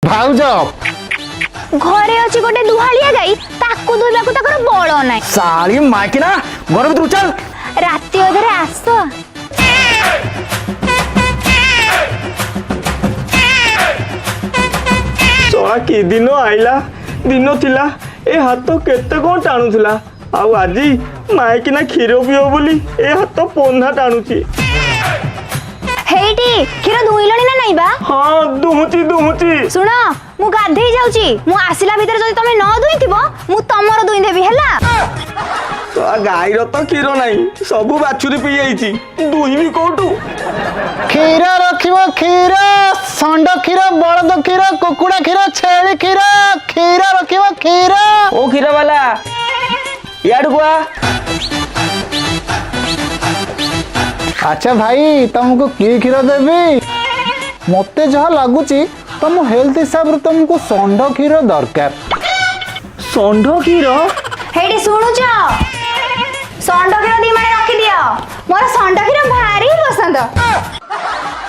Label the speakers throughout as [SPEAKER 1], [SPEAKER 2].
[SPEAKER 1] भाउज
[SPEAKER 2] घरे अछि गोटे दुहालिया गाई ताकू दुइबाकू ताकर बळ नाही।
[SPEAKER 1] साली माइकिना घर भीतर चल।
[SPEAKER 2] राती अधरे आस।
[SPEAKER 3] सळा कि दिन आइला दिन थिला ए हाथ केते कोन टाणुथिला आउ आजी माइकिना क्षीर पियो बोली ए हाथ पोन्हा टाणुची।
[SPEAKER 2] हेइटी क्षीर दुइलणी ना नाइबा?
[SPEAKER 3] हां दुहुची।
[SPEAKER 2] सुनो मु गाधेई जाउची मु आसिला भीतर जदी तमे न दुइथिबो मु तमरो दुइ देबी हैला।
[SPEAKER 3] तो गाईर तो क्षीर नाही सबु बाछुरी पी जाईची दुहिबी कोटू।
[SPEAKER 1] क्षीर रखिबो क्षीर षंड क्षीर बळद क्षीर कुकुड़ा क्षीर छेली क्षीर क्षीर रखिबो क्षीर।
[SPEAKER 3] ओ क्षीर वाला याड गुआ।
[SPEAKER 1] अच्छा भाई तुमको की क्षीर देबी? मते जहा लागुची तुम हेल्थ हिसाब रे तुमको षंड क्षीर दरकार।
[SPEAKER 3] षंड क्षीर
[SPEAKER 2] हेइटी सुनुच षंड क्षीर दी माने रखि दियो मोर षंड क्षीर भारी पसंद।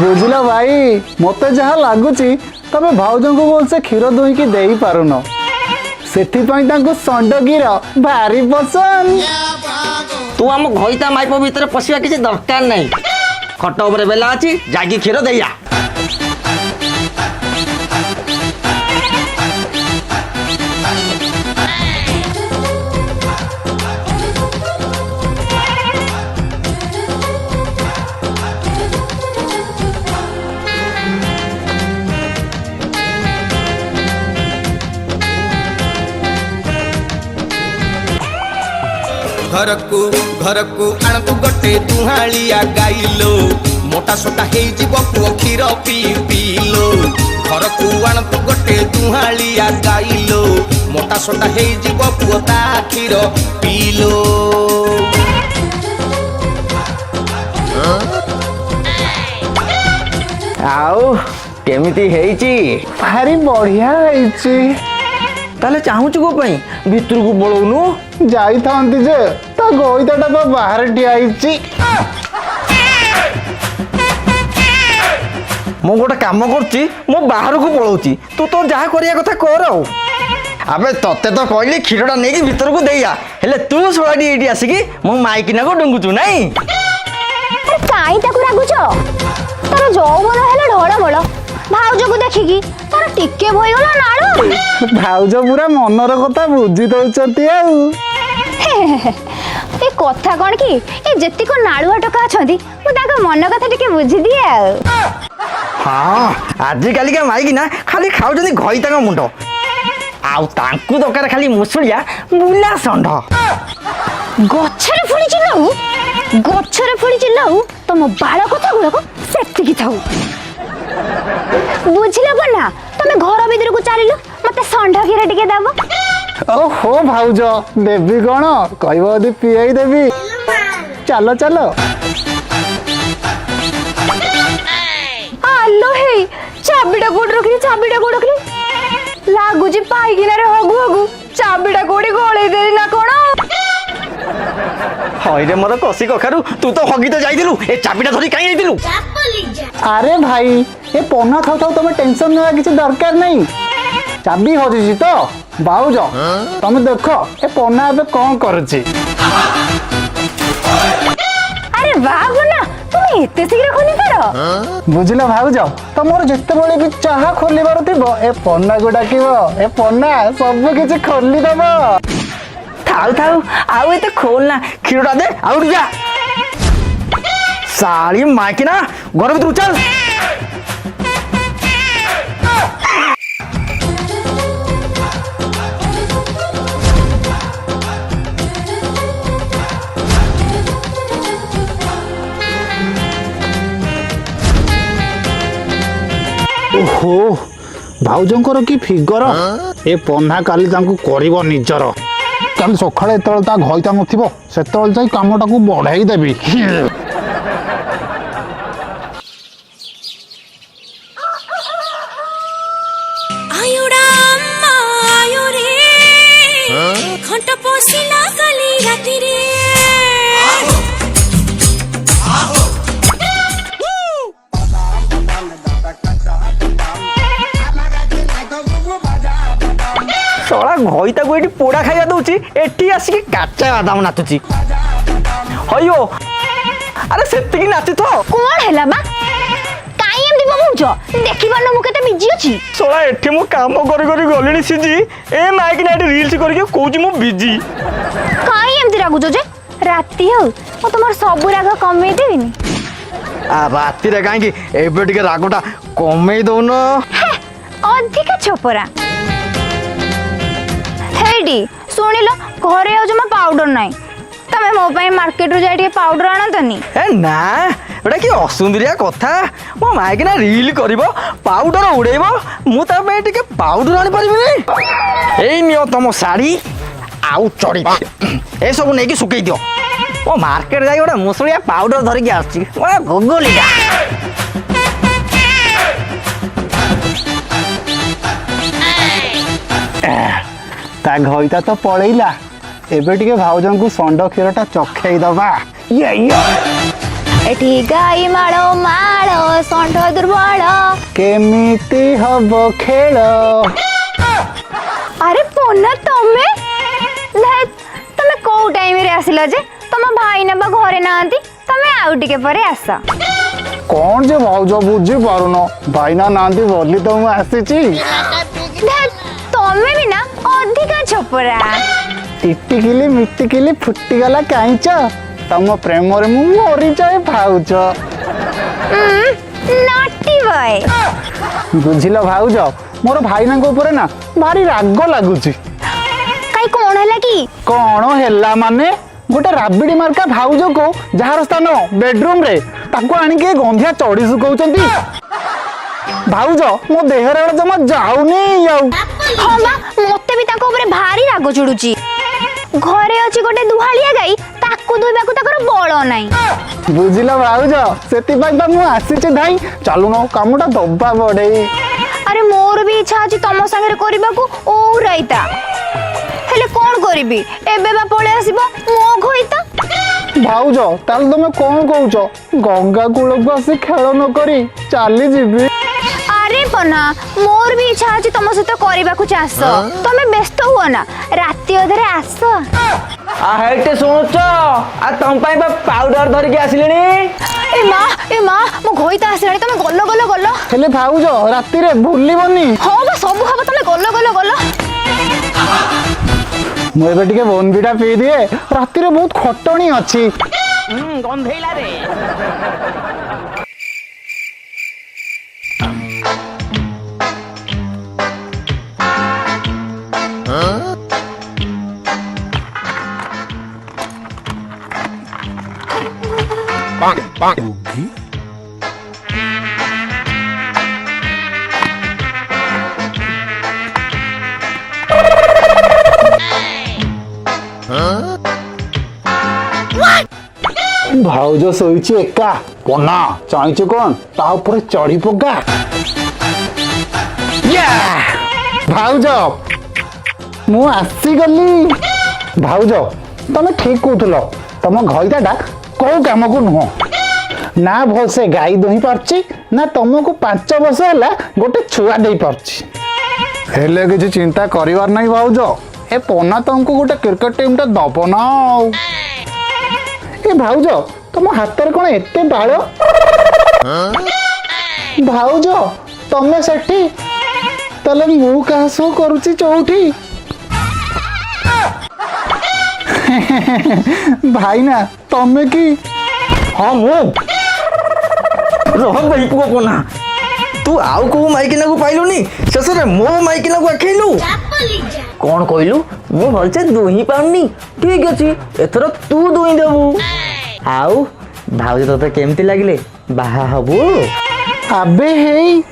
[SPEAKER 1] बुझिला भाई मते जहा लागुची तमे भाउजन को बोल से क्षीर दोई की देई पारुनो सेठी पई ताको षंड क्षीर भारी पसंद।
[SPEAKER 4] तू आम घईता माइप भीतर पशिया किसी दरकार नहीं। खट उपरे बेला अछि जागी क्षीर देया।
[SPEAKER 5] घरकू आणतु गोटे दुहालिया गाइलो मोटा सोटा हे जीव पुओ क्षीर पी पीलो। घरकू आणतु गोटे दुहालिया गाइलो मोटा सोटा हे जीव पुओ ता क्षीर पीलो।
[SPEAKER 4] आउ केमिति हेइची?
[SPEAKER 1] भारी बढ़िया हेइची।
[SPEAKER 4] ताले चाहूछु को पई भीतर को बळौनु
[SPEAKER 1] जाई थांती जे ता गोइताटा बा बाहर ठियाइची।
[SPEAKER 4] मु गोटे काम करची मु बाहर को पळौची तू तो जहा करिया कथा कर। अबे तते तो कहली क्षीरटा नेकी भीतर को देया हेले तू सोळाडी एडी आसी मु माइकिना को डंगुचु नाही।
[SPEAKER 2] अरे काई ताकू रागुचो तार जौवन हेला ढळमळ भाउज को देखिकी तार टिके भई गला नाळो।
[SPEAKER 1] भाउज पूरा मनर कथा बुझी दउचती आउ।
[SPEAKER 2] ए कथा कोन की ए जेति को नाळुआ टका अछंती मु ताको मन कथा टिके बुझी दिए आ।
[SPEAKER 4] हां आजि काली का माइकिना खाली खाउ जनी घईता का मुंडो आउ तांकु दरकार खाली मुसुलिया बुला षंड।
[SPEAKER 2] गछरे फुली चिल्लाऊ तम बाळ कथा गुडको सेतिकी थाऊ। बुझिला बना तमे घर भीतर को चलिलो मते षंड क्षीर टिके दबो।
[SPEAKER 1] ओहो भाउज देवी कौन कहबो यदि पियाई देवी। चलो चलो।
[SPEAKER 2] आलो हे चाबीटा कोड रखली लागुजी पाइगिना रे हगु हगु चाबीटा कोडी गोळे देली ना कोन।
[SPEAKER 4] हई रे मोर कसी कखारु तू तो हगी तो जाइदिलु ए चाबीटा धरी काई आइदिलु?
[SPEAKER 1] अरे भाई ये पन्ना खाऊ खाऊ तुम टेंशन ना किसी दरकार नहीं। चाबी हजिची तो भाउज तुम देख ए पन्ना एबे कौन करूची।
[SPEAKER 2] अरे वाह गुना तुम एते शीघ्र खोली पारो।
[SPEAKER 1] बुझिला भाउज तमर जत्ते बळे भी चाहा खोली बार थिबो ए पन्ना को डाकिबो ए पन्ना सब किछि खोली दबो।
[SPEAKER 4] थाउ थाउ आउ एते खोलना क्षीरटा दे आउ जा। साली माइकिना घर भीतर चल।
[SPEAKER 1] ओहो भाउजंकर की फिगर ए पन्ना काली तांको करिवो निजर काल सखाळे एतल ता घइता नथिबो सेतल जाई कामटा को बढ़ाई देबी।
[SPEAKER 6] आयुड़ा अम्मा आयु रे खंट पोसिला काली राती रे।
[SPEAKER 4] ଶଳା ଘଇ ତାକୁ ଏଠି ପୋଡ଼ା ଖାଇବା ଦଉଛି, ଏଠି ଆସିକି କାଚା ବାଦାମ ନାଚୁଛି। ହଇଓ ଆରେ ସେତିକି ନାଚୁଥ।
[SPEAKER 2] କଣ ହେଲା ବା? କାଇଁ ଏମିତି ବବୁଛ? ଦେଖିପାରୁନ ମୁଁ କେତେ ବିଜି ଅଛି।
[SPEAKER 3] ଶଳା ଏଠି ମୁଁ କାମ କରି କରି ଗଲିଣି ସିଜି, ଏ ମାଇକିନା ଏଠି ରିଲ୍ସ କରିକି କହୁଛି ମୁଁ ବିଜି।
[SPEAKER 2] କାଇଁ ଏମିତି ରାଗୁଛ ଯେ? ରାତି ହଉ ମୁଁ ତମର ସବୁ ରାଗ କମେଇ ଦେବିନି।
[SPEAKER 4] ରାତିରେ କାହିଁକି, ଏବେ ଟିକେ ରାଗଟା କମେଇ ଦଉନ।
[SPEAKER 2] ଅଧିକା ଛପରା। ହେଇଟି ଶୁଣିଲ, ଘରେ ଆଉ ଜମା ପାଉଡର ନାହିଁ। ତମେ ମୋ ପାଇଁ ମାର୍କେଟରୁ ଯାଇ ଟିକେ ପାଉଡର ଆଣନ୍ତନି।
[SPEAKER 4] ଏ ନା, ଏଟା କି ଅସୁନ୍ଦରିଆ କଥା। ମୋ ମାଇକିନା ରିଲ୍ କରିବ, ପାଉଡର ଉଡେଇବ, ମୁଁ ତା ପାଇଁ ଟିକେ ପାଉଡର ଆଣିପାରିବିନି? ଏଇ ନିଅ ତମ ଶାଢ଼ୀ ଆଉ ଚଡ଼ି, ଏସବୁ ନେଇକି ଶୁକେଇ ଦିଅ। ମୋ ମାର୍କେଟ ଯାଇ ଗୋଟେ ମୁସଳିଆ ପାଉଡର ଧରିକି ଆସୁଛି, ଗୁଗୁଲିଟା।
[SPEAKER 1] ତା ଘଇତା ତ ପଳେଇଲା, ଏବେ ଟିକେ ଭାଉଜଙ୍କୁ ଷଣ୍ଡ କ୍ଷୀରଟା ଚଖେଇ ଦବା।
[SPEAKER 2] ଏଠି ଗାଈ ମାଳ ମାଳ ଷଣ୍ଢ ଦୁର୍ବଳ।
[SPEAKER 1] କେମିତି ହବ ଖେଳ?
[SPEAKER 2] ଆରେ ପୋନା ତମେ ତମେ କୋଉ ଟାଇମରେ ଆସିଲ ଯେ? ତମ ଭାଇ ନେବା ଘରେ ନାହାନ୍ତି, ତମେ ଆଉ ଟିକେ ପରେ ଆସ।
[SPEAKER 1] କଣ ଯେ ଭାଉଜ ବୁଝି ପାରୁନ, ଭାଇନା ନାହାନ୍ତି ବୋଲି ତ ମୁଁ ଆସିଛି।
[SPEAKER 2] ତମେ ବି ନା ଅଧିକା ଛପରା।
[SPEAKER 1] ଟିଟିକିଲି ମିଟିକିଲି ଫୁଟିଗଲା କାଇଁଚ, ତମ ପ୍ରେମରେ ମୁଁ ମରିଯାଏ ଭାଉଜ।
[SPEAKER 2] ନଟି ବୟ।
[SPEAKER 1] ବୁଝିଲ ଭାଉଜ, ମୋର ଭାଇନାଙ୍କ ଉପରେ ନା ଭାରି ରାଗ ଲାଗୁଛି।
[SPEAKER 2] କାଇଁ କଣ ହେଲା କି?
[SPEAKER 1] କଣ ହେଲା ମାନେ, ଗୋଟେ ରାବିଡି ମାର୍କା ଭାଉଜକୁ ଯାହାର ସ୍ଥାନ ବେଡରୁମ ରେ, ତାକୁ ଆଣିକି ଗନ୍ଧିଆ ଚଢି ଶୁକଉଛନ୍ତି। ଭାଉଜ ମୋ ଦେହରେ ଜମା ଯାଉନି ଆଉ।
[SPEAKER 2] ହଁ ବା, ମତେ ବି ତାଙ୍କ ଉପରେ ଭାରି ରାଗ ଚିଡୁଛି। ଘରେ ଅଛି ଗୋଟେ ଦୁହାଳିଆ ଗାଈ, ତାକୁ ଧୋଇବାକୁ ତାଙ୍କର ବଳ ନାହିଁ।
[SPEAKER 1] ବୁଝିଲ ଭାଉଜ, ସେଥିପାଇଁ ତ ମୁଁ ଆସିଛି ଧାଇଁ। ଚାଲୁନ କାମଟା ଦବା ବଢେଇ।
[SPEAKER 2] ଆରେ ମୋର ବି ଇଚ୍ଛା ଅଛି ତମ ସାଙ୍ଗରେ କରିବାକୁ ଓଉ ରାଇତା, ହେଲେ କଣ କରିବି, ଏବେ ବା ପଳେଇ ଆସିବ ମୋ ଘଇତା।
[SPEAKER 1] ଭାଉଜ ତାହେଲେ ତମେ କଣ କହୁଛ, ଗଙ୍ଗା କୂଳକୁ ଆସି ଖେଳ ନ କରି ଚାଲିଯିବି?
[SPEAKER 2] ଆରେ ପନା, ମୋର ବି ଇଚ୍ଛା ଅଛି ତମ ସହିତ କରିବାକୁ ଚାଷ। ତମେ ବ୍ୟସ୍ତ ହୁଅ ନା, ରାତି ଅଧରେ ଆସ।
[SPEAKER 4] ହେଇଟେ ଶୁଣୁଛ, ତମ ପାଇଁ ବା ପାଉଡର ଧରିକି ଆସିଲିଣି।
[SPEAKER 2] ଏ ମା ମୋ ଘଇତା ଆସିଲାଣି, ତମେ ଗଲ ଗଲ ଗଲ।
[SPEAKER 1] ହେଲେ ଭାଉଜ ରାତିରେ ଭୁଲିବନି।
[SPEAKER 2] ହଁ ବା, ସବୁ ହବ, ତମେ ଗଲ ଗଲ ଗଲ।
[SPEAKER 1] ମୁଁ ଏବେ ଟିକେ ବନବିଟା ପିଇ ଦିଏ, ରାତିରେ ବହୁତ ଖଟଣି ଅଛି।
[SPEAKER 4] ଗନ୍ଧେଇଲା ରେ।
[SPEAKER 1] ଭାଉଜ ଶୋଇଛି ଏକା, ପନା ଚାହିଁଛୁ କଣ ତା ଉପରେ ଚଢି ପକା। ଭାଉଜ ମୁଁ ଆସିଗଲି। ଭାଉଜ ତମେ ଠିକ କହୁଥିଲ, ତମ ଘଇତାଟା କୋଉ କାମକୁ ନୁହଁ। ନା ଭଲସେ ଗାଈ ଦୁହିଁ ପାରୁଛି, ନା ତମକୁ 5 ବର୍ଷ ହେଲା ଗୋଟେ ଛୁଆ ଦେଇ ପାରୁଛି। ହେଲେ କିଛି ଚିନ୍ତା କରିବାର ନାହିଁ ଭାଉଜ, ଏ ପନା ତମକୁ ଗୋଟେ କ୍ରିକେଟ ଟିମଟା ଦବ ନା। ଆଉ ଏ ଭାଉଜ ତମ ହାତରେ କଣ ଏତେ ବାଳ? ଭାଉଜ ତମେ ସେଠି, ତାହେଲେ ମୁଁ କାହା ସହ କରୁଛି ଚଉଠି? ଭାଇନା ତମେ କି?
[SPEAKER 4] ହଁ ମୁଁ। ରହ ଭାଇ ପୁଅ ପନା, ତୁ ଆଉ କୋଉ ମାଇକିନାକୁ ପାଇଲୁନି, ଶେଷରେ ମୋ ମାଇକିନାକୁ ଆଖେଇଲୁ। କଣ କହିଲୁ? ମୁଁ ଭଲସେ ଦୁହିଁ ପାରୁନି। ଠିକ ଅଛି, ଏଥର ତୁ ଦୁହିଁ ଦେବୁ। ଆଉ ଭାଉଜ ତତେ କେମିତି ଲାଗିଲେ? ବାହା ହବୁ?
[SPEAKER 1] ଆବେ ହେଇ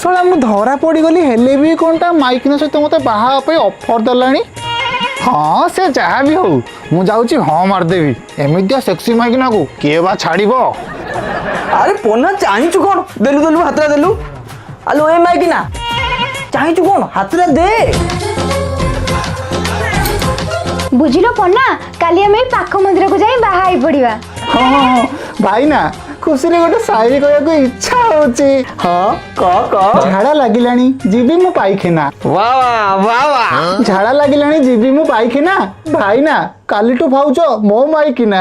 [SPEAKER 1] ଶଳା, ମୁଁ ଧରା ପଡ଼ିଗଲି, ହେଲେ ବି କଣଟା ମାଇକିନା ସହିତ ମତେ ବାହା ହେବା ପାଇଁ ଅଫର ଦେଲାଣି। ହଁ ସେ ଯାହା ବି ହଉ, ମୁଁ ଯାଉଛି ହଁ ମାରିଦେବି। ଏମିତିଆ ସେକ୍ସି ମାଇକିନାକୁ କିଏ ବା ଛାଡ଼ିବ?
[SPEAKER 4] ଆରେ ପନା ଚାହିଁଛୁ କଣ? ଦେଲୁ ଦେଲୁ ହାତରେ ଦେଲୁ। ଆଲୋ ଏ ମାଇକିନା, ଚାହିଁଛୁ କଣ? ହାତରେ ଦେ।
[SPEAKER 2] ବୁଝିଲ ପନା, କାଲି ଆମେ ପାଖ ମନ୍ଦିରକୁ ଯାଇ ବାହା ହେଇ ପଡିବା।
[SPEAKER 1] ହଁ ଭାଇନା खुशी रे गोटे शायरी कहବାକୁ इच्छा होची।
[SPEAKER 4] हाँ कह कह।
[SPEAKER 1] झाड़ा लागिलानी जीवी मु पाइखिना।
[SPEAKER 4] वाह वाह वाह वाह।
[SPEAKER 1] झाड़ा लागिलानी जीवी मु पाइखिना भाई ना कालीठू भाउज मो माइकिना।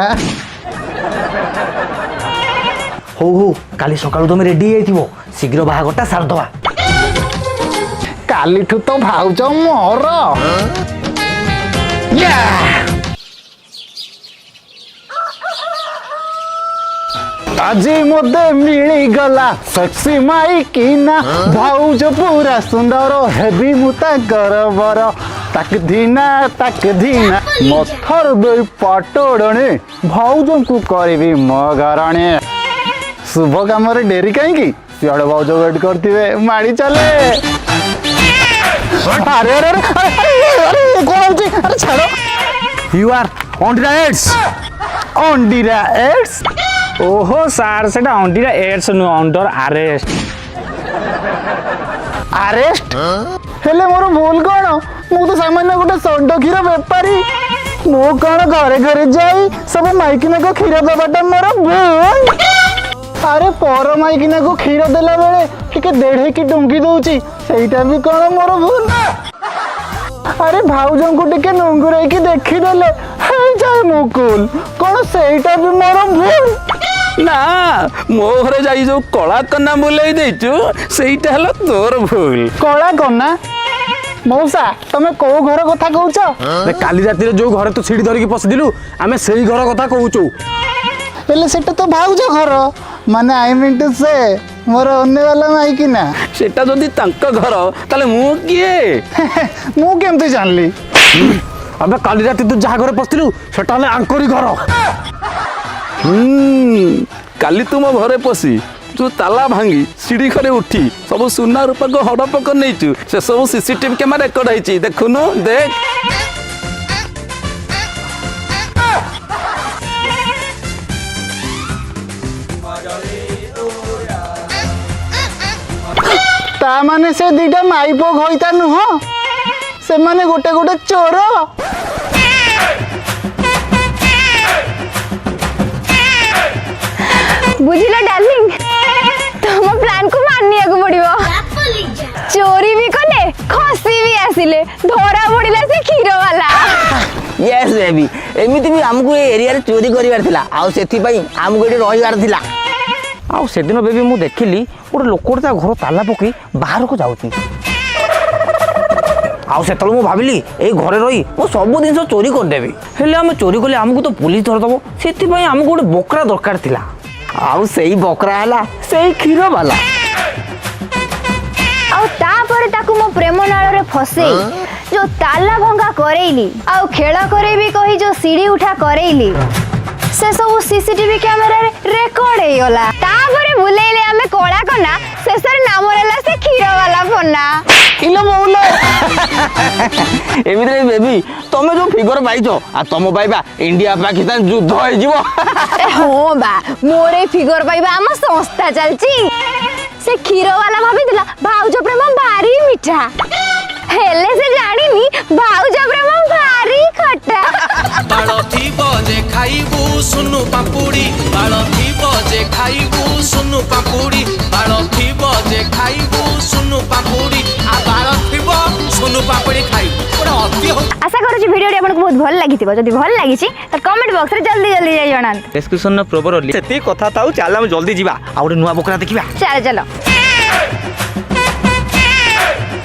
[SPEAKER 4] हो हो काली सकाळू तुम रेडी ହେଇଥିବ शीघ्र बाहागटा सार दवा।
[SPEAKER 1] कालीठू तो भाउज मोर। আজি মধ্যে মিলি গলা সেক্সি মাইকিনা ভাউজ পুরা সুন্দর হেবি মু তাঙ্কর বর তাকে ধিনা মথর দুই পটোড়নে ভাউজଙ୍କୁ କରିବି ମଗରଣେ। शुभ काम डेरी कहीं सियाड़े भाउज वेट करते माड़ी चले। अरे अरे अरे कौन अरे छाड़ो।
[SPEAKER 3] You are on aids.
[SPEAKER 1] अंडीरा एड्स
[SPEAKER 3] ओहो सार सेटा अंडीरा एड्स नु अंडर अरेस्ट।
[SPEAKER 1] अरेस्ट हेले मोर भूल कौन मु तो सामान्य गोटे षड क्षीर बेपारी मु कौन घरे घरे जाई सब माइकिना को क्षीर दबाटा मोर भूल। अरे पर माइकिना को क्षीर देला बेले टिके देढ़े की डुंगी दउची सेटा भी कौन मोर भूल। अरे भाउजन को टिके नुंगुरे की देखी देले हे जाय मुकुल कौन सेटा भी मोर भूल।
[SPEAKER 7] ना मो घरे जाई जो कला कन्ना बुलाई देचु सेटा हलो तोर भूल।
[SPEAKER 1] कला कन्ना मौसा तमे को घर कथा कहउछ।
[SPEAKER 3] काली राति जो घर तो सीढ़ी धरिकी पसिदिलु आमे सेही घर कथा कहूचु।
[SPEAKER 1] हेले सेटा तो भाउज घर माने आई मीन टू से मोर अन्य वाला माइकिना।
[SPEAKER 7] सेटा जदी तांका घर ताले मु किए
[SPEAKER 1] मु केमते जानली।
[SPEAKER 3] अबे काली राति तू जहा घर पसिलु सेटा हले आंकोरी घर।
[SPEAKER 7] काली तुम घरे पसी जो ताला भांगी सीढ़ी घरे उठी सब सुना रूपा को हड़पक नहींचु से सब सीसीटीवी कैमरा रेकर्ड होइची देखुनु देख।
[SPEAKER 1] ता माने से दीटा माइपो होइता नुह से माने गोटे गोटे चोर।
[SPEAKER 2] बुझिला डार्लिंग तुम प्लान को मानिया को पड़िबो। चोरी भी कले खसी भी आसिले धरा पड़िला से क्षीर वाला।
[SPEAKER 4] यस बेबी एमिति भी हमको ए एरिया रे चोरी करिवार थिला आ सेथि पई हमको एठी रहिवार थिला। आ सेदिन बेबी मु देखिली गोटे लोकटा ता घर ताला पकई बाहर को जाउती। आ सेतल मु भाबिली ए घरे रही मु सब दिन चोरी कर देबी हेले हम चोरी कले हमको तो पुलिस धर दबो सेथि पई हमको गोटे बोकरा दरकार थिला। आ सेही बोकरा हला सेही क्षीर वाला।
[SPEAKER 2] आउ तापरे ताकू मो प्रेम नाळ रे फसे जो ताला भंगा करेइली आउ खेल करे भी कही जो सीढ़ी उठा करेइली से सब सीसीटीवी कैमरा रे रेकॉर्ड हे होला। तापरे बुलेइले हमें कोळा कना सेसर नाम रहला से क्षीर वाला फोना।
[SPEAKER 1] इलो मौलो
[SPEAKER 4] एमिति रे बेबी तमे जो फिगर पाइछो आ तम पाइबा इंडिया पाकिस्तान युद्ध होई जीवो।
[SPEAKER 2] हो बा मोरे फिगर पाइबा हम संस्था चलची से क्षीर वाला भाभी दिला भाउज प्रेम भारी मीठा हेले से जानिनी भाउज प्रेम भारी खट्टा।
[SPEAKER 5] बाळथी बजे खाइबू सुनु पापुड़ी बाळथी बजे खाइबू सुनु पापुड़ी बाळथी बजे खाइबू सुनु पापुड़ी आ बाळथी सुनु पापुड़ी खाइबू पूरा अति हो।
[SPEAKER 2] आशा करूची वीडियो आपको बहुत भल लागिथिबो जदी भल लागिची तो कमेंट बॉक्स रे जल्दी जल्दी जाई जणान
[SPEAKER 4] डिस्क्रिप्शन न प्रोपर
[SPEAKER 3] सेती कथा ताऊ चल हम जल्दी जीवा आ गोटे नुआ बोकरा देखिबा।
[SPEAKER 2] चलो चलो।